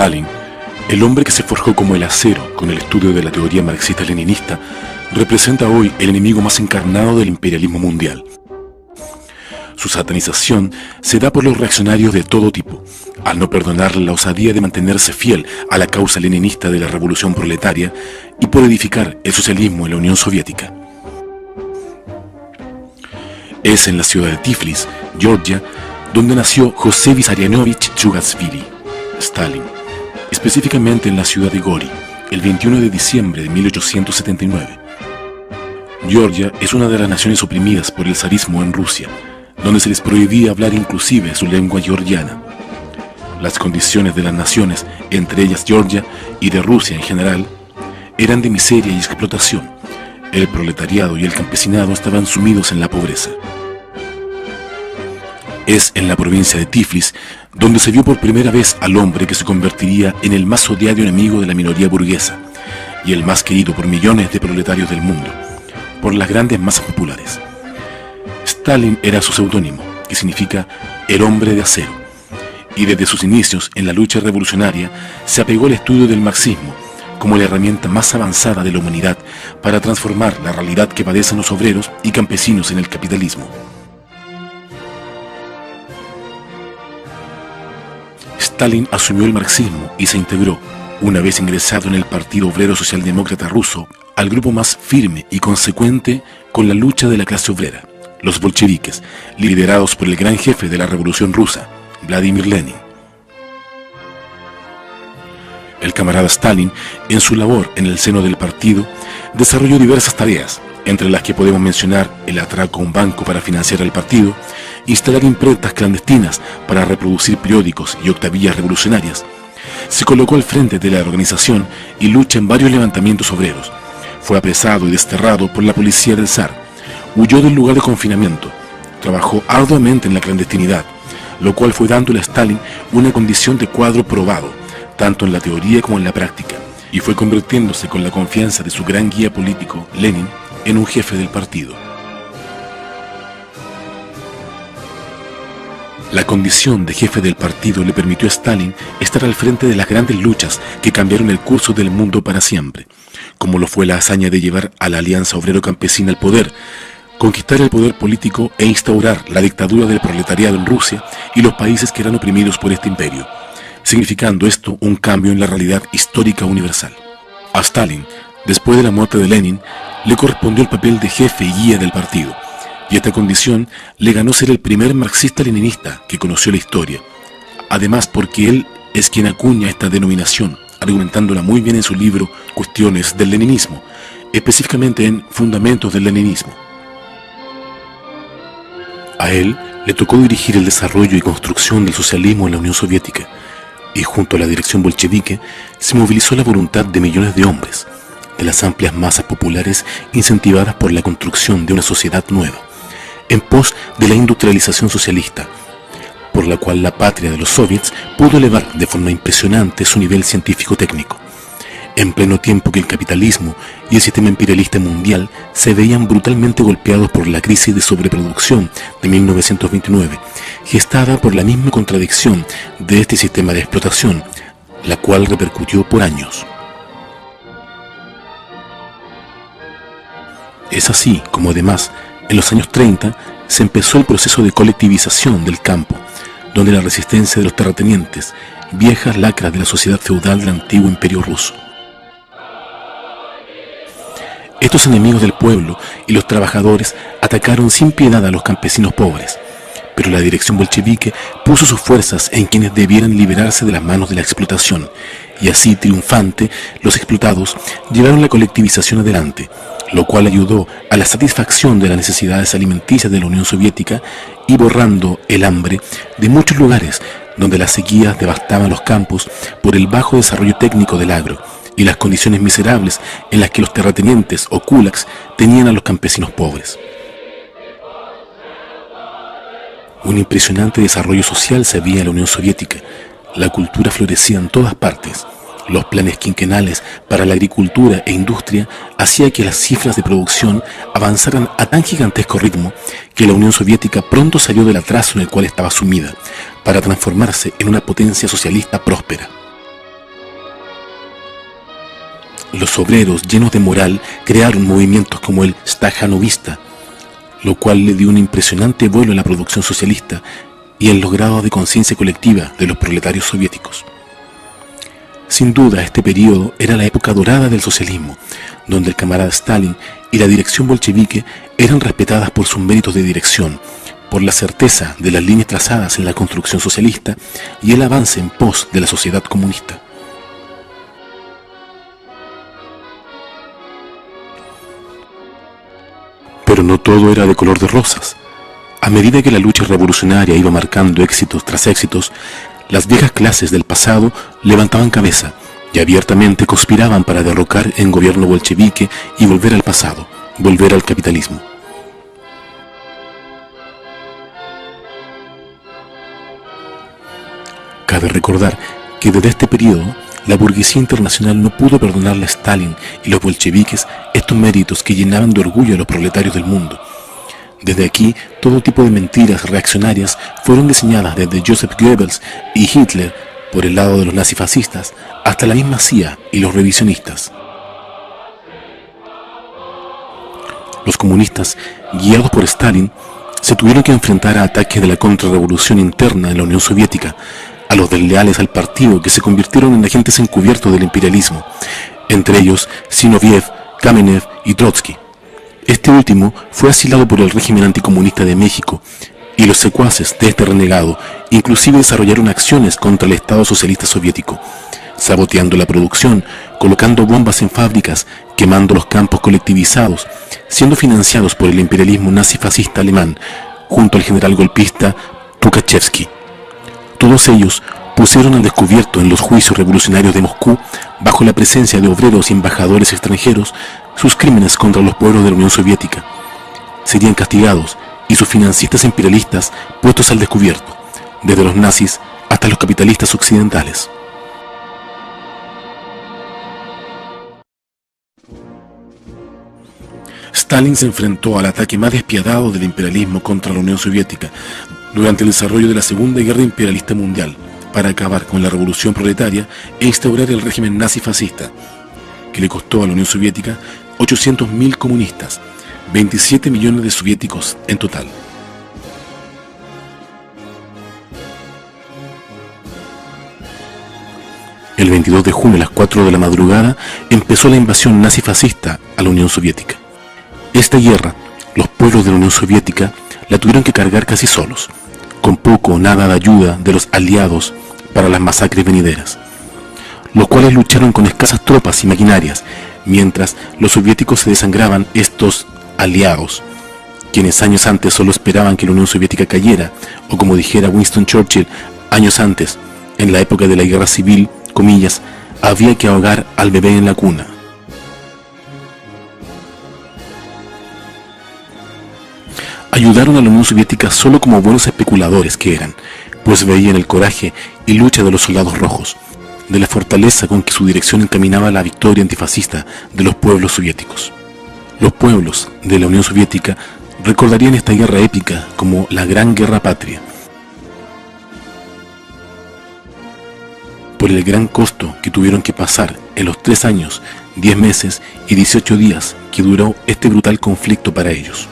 Stalin, el hombre que se forjó como el acero con el estudio de la teoría marxista-leninista, representa hoy el enemigo más encarnado del imperialismo mundial. Su satanización se da por los reaccionarios de todo tipo, al no perdonar la osadía de mantenerse fiel a la causa leninista de la revolución proletaria y por edificar el socialismo en la Unión Soviética. Es en la ciudad de Tiflis, Georgia, donde nació José Vissarionovich Djugashvili, Stalin, específicamente en la ciudad de Gori, el 21 de diciembre de 1879. Georgia es una de las naciones oprimidas por el zarismo en Rusia, donde se les prohibía hablar inclusive su lengua georgiana. Las condiciones de las naciones, entre ellas Georgia y de Rusia en general, eran de miseria y explotación. El proletariado y el campesinado estaban sumidos en la pobreza. Es en la provincia de Tiflis donde se vio por primera vez al hombre que se convertiría en el más odiado enemigo de la minoría burguesa y el más querido por millones de proletarios del mundo, por las grandes masas populares. Stalin era su seudónimo, que significa el hombre de acero, y desde sus inicios en la lucha revolucionaria se apegó al estudio del marxismo como la herramienta más avanzada de la humanidad para transformar la realidad que padecen los obreros y campesinos en el capitalismo. Stalin asumió el marxismo y se integró, una vez ingresado en el Partido Obrero Socialdemócrata Ruso, al grupo más firme y consecuente con la lucha de la clase obrera, los bolcheviques, liderados por el gran jefe de la Revolución Rusa, Vladimir Lenin. El camarada Stalin, en su labor en el seno del partido, desarrolló diversas tareas, entre las que podemos mencionar el atraco a un banco para financiar el partido, instalar imprentas clandestinas para reproducir periódicos y octavillas revolucionarias. Se colocó al frente de la organización y lucha en varios levantamientos obreros. Fue apresado y desterrado por la policía del zar. Huyó del lugar de confinamiento. Trabajó arduamente en la clandestinidad, lo cual fue dándole a Stalin una condición de cuadro probado, tanto en la teoría como en la práctica, y fue convirtiéndose con la confianza de su gran guía político, Lenin, en un jefe del partido. La condición de jefe del partido le permitió a Stalin estar al frente de las grandes luchas que cambiaron el curso del mundo para siempre, como lo fue la hazaña de llevar a la Alianza Obrero-Campesina al poder, conquistar el poder político e instaurar la dictadura del proletariado en Rusia y los países que eran oprimidos por este imperio, significando esto un cambio en la realidad histórica universal. A Stalin, después de la muerte de Lenin, le correspondió el papel de jefe y guía del partido, y esta condición le ganó ser el primer marxista-leninista que conoció la historia, además porque él es quien acuña esta denominación, argumentándola muy bien en su libro Cuestiones del Leninismo, específicamente en Fundamentos del Leninismo. A él le tocó dirigir el desarrollo y construcción del socialismo en la Unión Soviética, y junto a la dirección bolchevique se movilizó la voluntad de millones de hombres, de las amplias masas populares incentivadas por la construcción de una sociedad nueva, en pos de la industrialización socialista, por la cual la patria de los soviets pudo elevar de forma impresionante su nivel científico-técnico, en pleno tiempo que el capitalismo y el sistema imperialista mundial se veían brutalmente golpeados por la crisis de sobreproducción de 1929, gestada por la misma contradicción de este sistema de explotación, la cual repercutió por años. Es así como además, en los años 30, se empezó el proceso de colectivización del campo, donde la resistencia de los terratenientes, viejas lacras de la sociedad feudal del antiguo imperio ruso. Estos enemigos del pueblo y los trabajadores atacaron sin piedad a los campesinos pobres, pero la dirección bolchevique puso sus fuerzas en quienes debieran liberarse de las manos de la explotación, y así triunfante, los explotados llevaron la colectivización adelante, lo cual ayudó a la satisfacción de las necesidades alimenticias de la Unión Soviética y borrando el hambre de muchos lugares donde las sequías devastaban los campos por el bajo desarrollo técnico del agro y las condiciones miserables en las que los terratenientes o kulaks tenían a los campesinos pobres. Un impresionante desarrollo social se veía en la Unión Soviética. La cultura florecía en todas partes. Los planes quinquenales para la agricultura e industria hacían que las cifras de producción avanzaran a tan gigantesco ritmo que la Unión Soviética pronto salió del atraso en el cual estaba sumida para transformarse en una potencia socialista próspera. los obreros, llenos de moral, crearon movimientos como el Stajanovista, lo cual le dio un impresionante vuelo a la producción socialista y en los grados de conciencia colectiva de los proletarios soviéticos. Sin duda, este periodo era la época dorada del socialismo, donde el camarada Stalin y la dirección bolchevique eran respetadas por sus méritos de dirección, por la certeza de las líneas trazadas en la construcción socialista y el avance en pos de la sociedad comunista. Pero no todo era de color de rosas. A medida que la lucha revolucionaria iba marcando éxitos tras éxitos, las viejas clases del pasado levantaban cabeza y abiertamente conspiraban para derrocar el gobierno bolchevique y volver al pasado, volver al capitalismo. Cabe recordar que desde este periodo, la burguesía internacional no pudo perdonarle a Stalin y los bolcheviques estos méritos que llenaban de orgullo a los proletarios del mundo. Desde aquí, todo tipo de mentiras reaccionarias fueron diseñadas desde Joseph Goebbels y Hitler por el lado de los nazifascistas hasta la misma CIA y los revisionistas. Los comunistas, guiados por Stalin, se tuvieron que enfrentar a ataques de la contrarrevolución interna en la Unión Soviética, a los desleales al partido que se convirtieron en agentes encubiertos del imperialismo, entre ellos Zinoviev, Kamenev y Trotsky. Este último fue asilado por el régimen anticomunista de México y los secuaces de este renegado inclusive desarrollaron acciones contra el Estado Socialista Soviético, saboteando la producción, colocando bombas en fábricas, quemando los campos colectivizados, siendo financiados por el imperialismo nazifascista alemán, junto al general golpista Tukhachevsky. Todos ellos pusieron al descubierto en los juicios revolucionarios de Moscú, bajo la presencia de obreros y embajadores extranjeros, sus crímenes contra los pueblos de la Unión Soviética. Serían castigados y sus financistas imperialistas puestos al descubierto, desde los nazis hasta los capitalistas occidentales. Stalin se enfrentó al ataque más despiadado del imperialismo contra la Unión Soviética durante el desarrollo de la Segunda Guerra Imperialista Mundial, para acabar con la revolución proletaria e instaurar el régimen nazi-fascista, que le costó a la Unión Soviética 800.000 comunistas, 27 millones de soviéticos en total. El 22 de junio a las 4 de la madrugada empezó la invasión nazi-fascista a la Unión Soviética. Esta guerra, los pueblos de la Unión Soviética la tuvieron que cargar casi solos, con poco o nada de ayuda de los aliados para las masacres venideras, los cuales lucharon con escasas tropas y maquinarias, mientras los soviéticos se desangraban estos aliados, quienes años antes solo esperaban que la Unión Soviética cayera, o como dijera Winston Churchill años antes, en la época de la guerra civil, comillas, había que ahogar al bebé en la cuna. Ayudaron a la Unión Soviética solo como buenos especuladores que eran, pues veían el coraje y lucha de los soldados rojos, de la fortaleza con que su dirección encaminaba a la victoria antifascista de los pueblos soviéticos. Los pueblos de la Unión Soviética recordarían esta guerra épica como la Gran Guerra Patria, por el gran costo que tuvieron que pasar en los 3 años, 10 meses y 18 días que duró este brutal conflicto para ellos.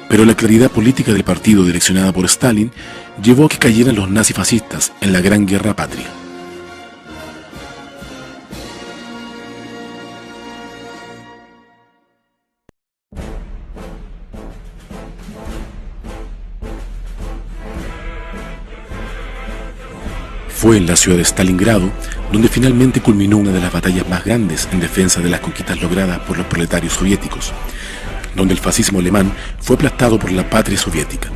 Pero la claridad política del partido direccionada por Stalin llevó a que cayeran los nazifascistas en la Gran Guerra Patria. Fue en la ciudad de Stalingrado donde finalmente culminó una de las batallas más grandes en defensa de las conquistas logradas por los proletarios soviéticos, donde el fascismo alemán fue aplastado por la patria soviética.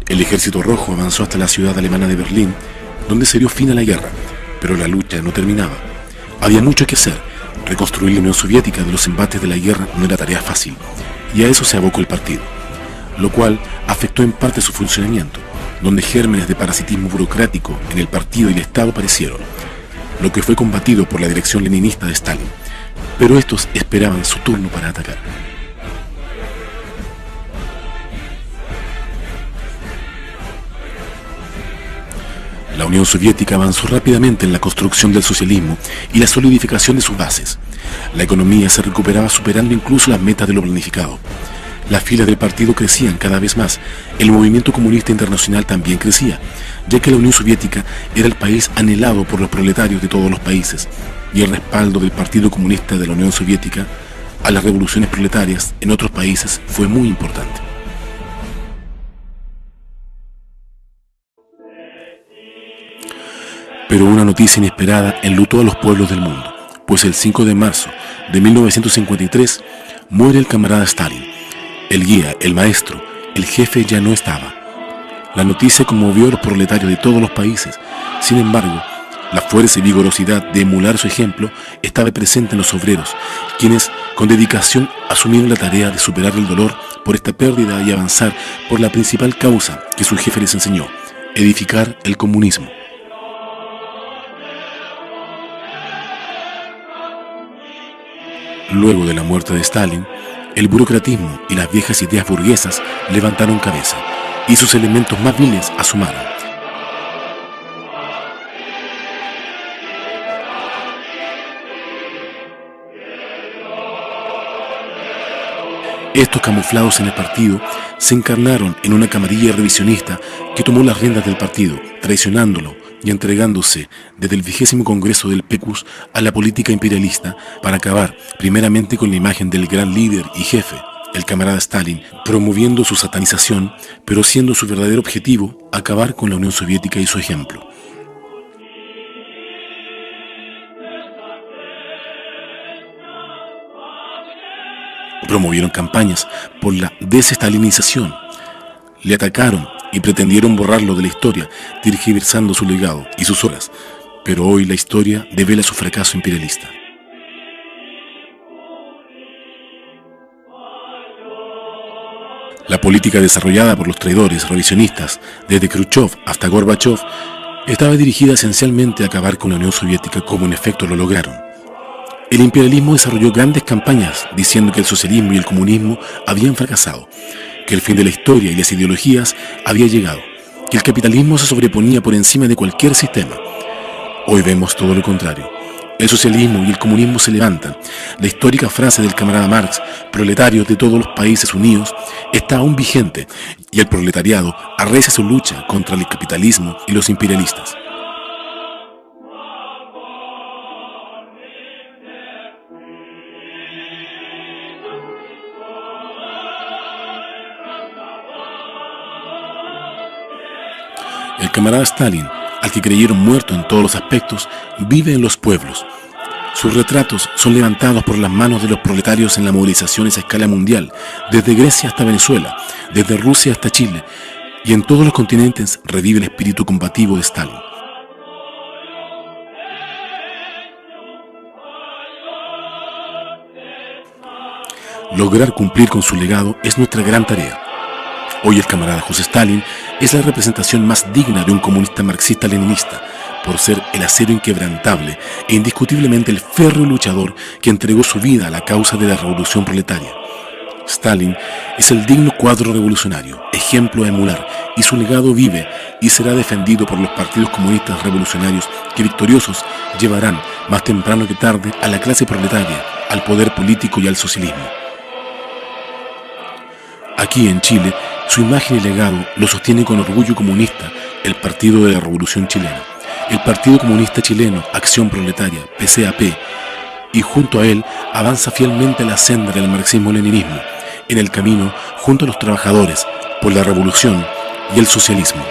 El ejército rojo avanzó hasta la ciudad alemana de Berlín, donde se dio fin a la guerra, pero la lucha no terminaba. Había mucho que hacer. Reconstruir la Unión Soviética de los embates de la guerra no era tarea fácil, y a eso se abocó el partido, lo cual afectó en parte su funcionamiento, donde gérmenes de parasitismo burocrático en el partido y el Estado aparecieron, lo que fue combatido por la dirección leninista de Stalin, pero estos esperaban su turno para atacar. La Unión Soviética avanzó rápidamente en la construcción del socialismo y la solidificación de sus bases. La economía se recuperaba superando incluso las metas de lo planificado. Las filas del partido crecían cada vez más. El movimiento comunista internacional también crecía, ya que la Unión Soviética era el país anhelado por los proletarios de todos los países, y el respaldo del Partido Comunista de la Unión Soviética a las revoluciones proletarias en otros países fue muy importante. Pero una noticia inesperada enlutó a los pueblos del mundo, pues el 5 de marzo de 1953 muere el camarada Stalin. El guía, el maestro, el jefe ya no estaba. La noticia conmovió a los proletarios de todos los países. Sin embargo, la fuerza y vigorosidad de emular su ejemplo estaba presente en los obreros, quienes con dedicación asumieron la tarea de superar el dolor por esta pérdida y avanzar por la principal causa que su jefe les enseñó: edificar el comunismo. Luego de la muerte de Stalin, el burocratismo y las viejas ideas burguesas levantaron cabeza, y sus elementos más viles asomaron. Estos camuflados en el partido se encarnaron en una camarilla revisionista que tomó las riendas del partido, traicionándolo y entregándose desde el 20º Congreso del PQS a la política imperialista para acabar primeramente con la imagen del gran líder y jefe, el camarada Stalin, promoviendo su satanización, pero siendo su verdadero objetivo acabar con la Unión Soviética y su ejemplo. Promovieron campañas por la desestalinización, le atacaron y pretendieron borrarlo de la historia, tergiversando su legado y sus obras, pero hoy la historia devela su fracaso imperialista. La política desarrollada por los traidores revisionistas, desde Khrushchev hasta Gorbachev, estaba dirigida esencialmente a acabar con la Unión Soviética, como en efecto lo lograron. El imperialismo desarrolló grandes campañas diciendo que el socialismo y el comunismo habían fracasado, que el fin de la historia y las ideologías había llegado, que el capitalismo se sobreponía por encima de cualquier sistema. Hoy vemos todo lo contrario. El socialismo y el comunismo se levantan. La histórica frase del camarada Marx, proletarios de todos los países unidos, está aún vigente, y el proletariado arrecia su lucha contra el capitalismo y los imperialistas. El camarada Stalin, al que creyeron muerto en todos los aspectos, vive en los pueblos. Sus retratos son levantados por las manos de los proletarios en las movilizaciones a escala mundial, desde Grecia hasta Venezuela, desde Rusia hasta Chile, y en todos los continentes revive el espíritu combativo de Stalin. Lograr cumplir con su legado es nuestra gran tarea. Hoy el camarada José Stalin es la representación más digna de un comunista marxista-leninista, por ser el acero inquebrantable e indiscutiblemente el férreo luchador que entregó su vida a la causa de la revolución proletaria. Stalin es el digno cuadro revolucionario, ejemplo a emular, y su legado vive y será defendido por los partidos comunistas revolucionarios que, victoriosos, llevarán más temprano que tarde a la clase proletaria, al poder político y al socialismo. Aquí en Chile, su imagen y legado lo sostiene con orgullo comunista el Partido de la Revolución Chilena, el Partido Comunista Chileno, Acción Proletaria, PCAP, y junto a él avanza fielmente la senda del marxismo-leninismo, en el camino junto a los trabajadores por la revolución y el socialismo.